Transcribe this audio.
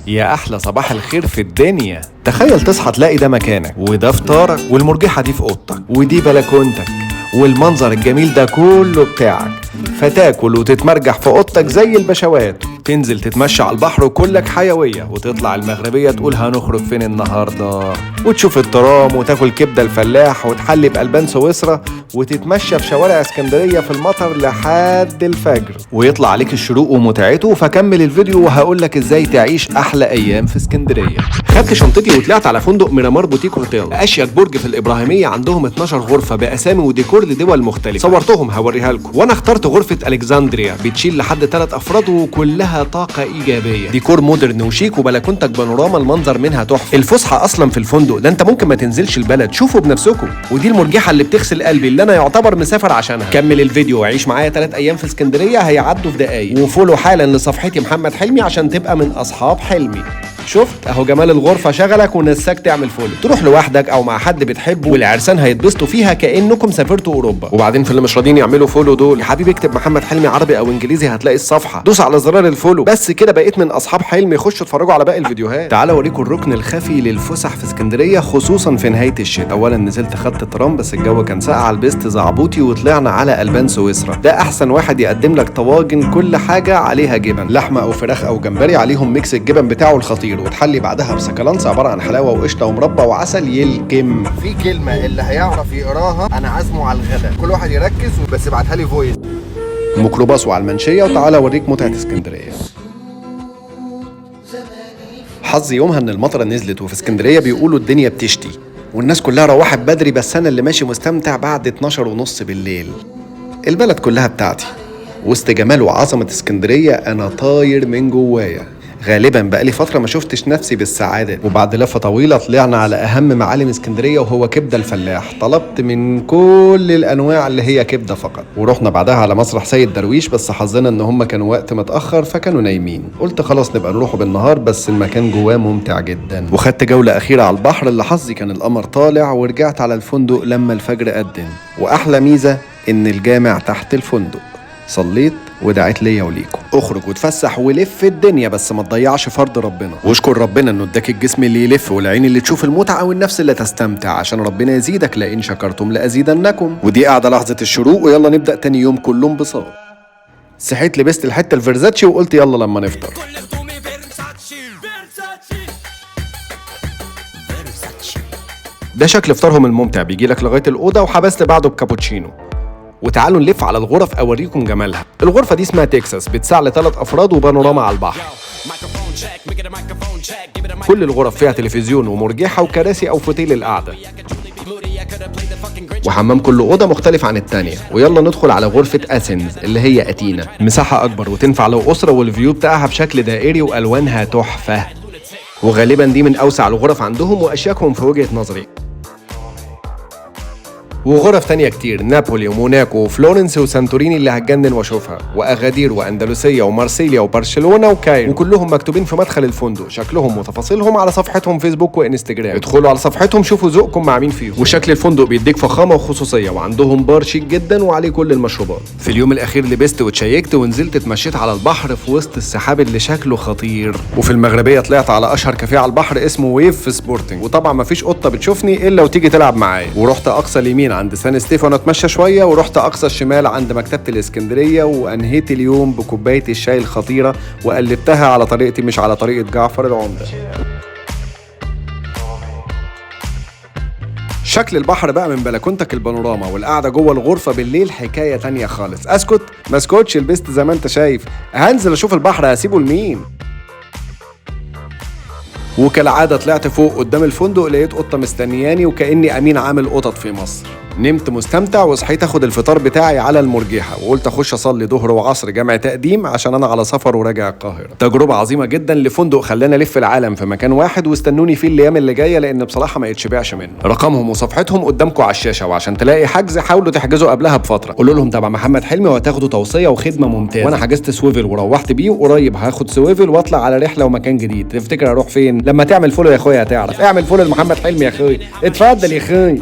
يا احلى صباح الخير في الدنيا. تخيل تصحى تلاقي ده مكانك وده فطارك والمرجحة دي في اوضتك ودي بلكونتك والمنظر الجميل ده كله بتاعك، فتاكل وتتمرجح في اوضتك زي البشوات، تنزل تتمشى على البحر وكلك حيوية، وتطلع المغربية تقول هنخرج فين النهاردة، وتشوف الترام وتاكل كبدة الفلاح وتحلي بألبان سويسرا، وتتمشى في شوارع اسكندرية في المطر لحد الفجر، ويطلع عليك الشروق ومتعته. فكمل الفيديو وهقولك ازاي تعيش احلى ايام في اسكندرية. خدت شنطتي وطلعت على فندق ميرامار بوتيك اوتيل، اشيك برج في الابراهيمية، عندهم 12 غرفة باسامي وديكور لدول مختلفة، صورتهم هوريها لكم. وانا اخترت غرفة الكسندريا بتشيل لحد 3 افراد وكلها طاقة ايجابية، ديكور مودرن وشيك وبلكونتك بانوراما، المنظر منها تحفة. الفسحة اصلا في الفندق ده انت ممكن ما تنزلش البلد، شوفوا بنفسكم. ودي المرجحة اللي بتغسل قلبي اللي انا يعتبر مسافر عشانها. كمل الفيديو وعيش معايا 3 ايام في اسكندرية هيعدوا في دقايق، وفولو حالا لصفحتي محمد حلمي عشان تبقى من اصحاب حلمي. شفت اهو جمال الغرفه شغلك ونساك تعمل فولو، تروح لوحدك او مع حد بتحبه والعرسان هيتبسطوا فيها كانكم سافرتوا اوروبا. وبعدين في اللي مش راضيين يعملوا فولو دول يا حبيبي اكتب محمد حلمي عربي او انجليزي هتلاقي الصفحه، دوس على زرار الفولو بس كده بقيت من اصحاب حلمي. خشوا اتفرجوا على باقي الفيديوهات. تعالوا اوريكم الركن الخفي للفسح في اسكندريه خصوصا في نهايه الشتاء. اولا نزلت خدت ترام بس الجو كان ساقع، لبست زعبوطي وطلعنا على البان سويسرا، ده احسن واحد يقدم لك طواجن كل حاجه عليها جبن، لحمه او فراخ او جمبري، عليهم ميكس الجبن بتاعه الخطير، وتحلي بعدها بسكالانس عباره عن حلاوه وقشطه ومربى وعسل يلكم. في كلمه اللي هيعرف يقراها انا عازمه على الغداء، كل واحد يركز بس ابعتها لي فويس. ميكروباص وعلى المنشيه، وتعالى اوريك متعه اسكندريه. حظي يومها ان المطره نزلت، وفي اسكندريه بيقولوا الدنيا بتشتي والناس كلها روحت بدري، بس انا اللي ماشي مستمتع بعد 12:30 بالليل. البلد كلها بتاعتي، وسط جمال وعظمه اسكندريه انا طاير من جوايا. غالبا بقالي فتره ما شفتش نفسي بالسعاده. وبعد لفه طويله طلعنا على اهم معالم اسكندريه وهو كبده الفلاح، طلبت من كل الانواع اللي هي كبده فقط، ورحنا بعدها على مسرح سيد درويش، بس حظنا ان هم كانوا وقت متاخر فكانوا نايمين. قلت خلاص نبقى نروحوا بالنهار، بس المكان جواه ممتع جدا. وخدت جوله اخيره على البحر اللي حظي كان القمر طالع، ورجعت على الفندق لما الفجر أذن. واحلى ميزه ان الجامع تحت الفندق. صليت ودعيت ليا وليكم. اخرج وتفسح ولف الدنيا بس ما تضيعش فرض ربنا، واشكر ربنا انه اداك الجسم اللي يلف والعين اللي تشوف المتعه والنفس اللي تستمتع، عشان ربنا يزيدك لئن شكرتم لازيدنكم. ودي قاعده لحظه الشروق، ويلا نبدا تاني يوم كله انبساط. صحيت لبست الحته الفيرزاتشي وقلت يلا لما نفطر. ده شكل فطارهم الممتع، بيجيلك لغايه الاوضه وحبست بعده بكابوتشينو. وتعالوا نلف على الغرف اوريكم جمالها. الغرفه دي اسمها تكساس، بتسع ل3 افراد وبانوراما على البحر. كل الغرف فيها تلفزيون ومرجحه وكراسي او فوتيل القعده، وحمام كل اوضه مختلف عن الثانيه. ويلا ندخل على غرفه اثينز اللي هي اتينا، مساحه اكبر وتنفع لو اسره، والفيو بتاعها بشكل دائري والوانها تحفه، وغالبا دي من اوسع الغرف عندهم واشياكهم في وجهه نظري. وغرف تانية كتير، نابولي وموناكو وفلورنس وسانتوريني اللي هتجنن واشوفها، واغادير واندلسية ومارسيليا وبرشلونة وكايرو، وكلهم مكتوبين في مدخل الفندق. شكلهم وتفاصيلهم على صفحتهم فيسبوك وانستجرام، ادخلوا على صفحتهم شوفوا ذوقكم مع مين فيهم. وشكل الفندق بيديك فخامة وخصوصية، وعندهم بار شيك جدا وعليه كل المشروبات. في اليوم الاخير لبست وتشيكت ونزلت اتمشيت على البحر في وسط السحاب اللي شكله خطير. وفي المغربية طلعت على اشهر كافيه على البحر اسمه ويف في سبورتنج، وطبعا مفيش قطة بتشوفني الا وتيجي تلعب معايا. ورحت اقصى اليمين عند سان ستيفانو اتمشى شويه، ورحت اقصى الشمال عند مكتبه الاسكندريه، وانهيت اليوم بكوبايه الشاي الخطيره، وقلبتها على طريقتي مش على طريقه جعفر العمده. شكل البحر بقى من بلكونتك البانوراما، والقعده جوه الغرفه بالليل حكايه تانية خالص. اسكت ما اسكتش، لبست زي ما انت شايف، هنزل اشوف البحر هسيبه لمين؟ وكالعاده طلعت فوق قدام الفندق، لقيت قطه مستنياني وكاني امين عامل قطط في مصر. نمت مستمتع وصحيت اخد الفطار بتاعي على المرجحه، وقلت اخش اصلي ظهر وعصر جمع تقديم عشان انا على سفر وراجع القاهره. تجربه عظيمه جدا لفندق خلاني الف العالم في مكان واحد، واستنوني فيه الايام اللي جايه لان بصراحه ما يتشبعش منه. رقمهم وصفحتهم قدامكم على الشاشه، وعشان تلاقي حجز حاولوا تحجزوا قبلها بفتره، قولوا لهم تبع محمد حلمي وهتاخدوا توصيه وخدمه ممتازه. وانا حجزت سويفل وروحت بيه، وقريب هاخد سويفل واطلع على رحله ومكان جديد. تفتكر اروح فين؟ لما تعمل فولو يا اخويا هتعرف. اعمل فولو لمحمد حلمي يا اخويا، اتفضل يا اخويا.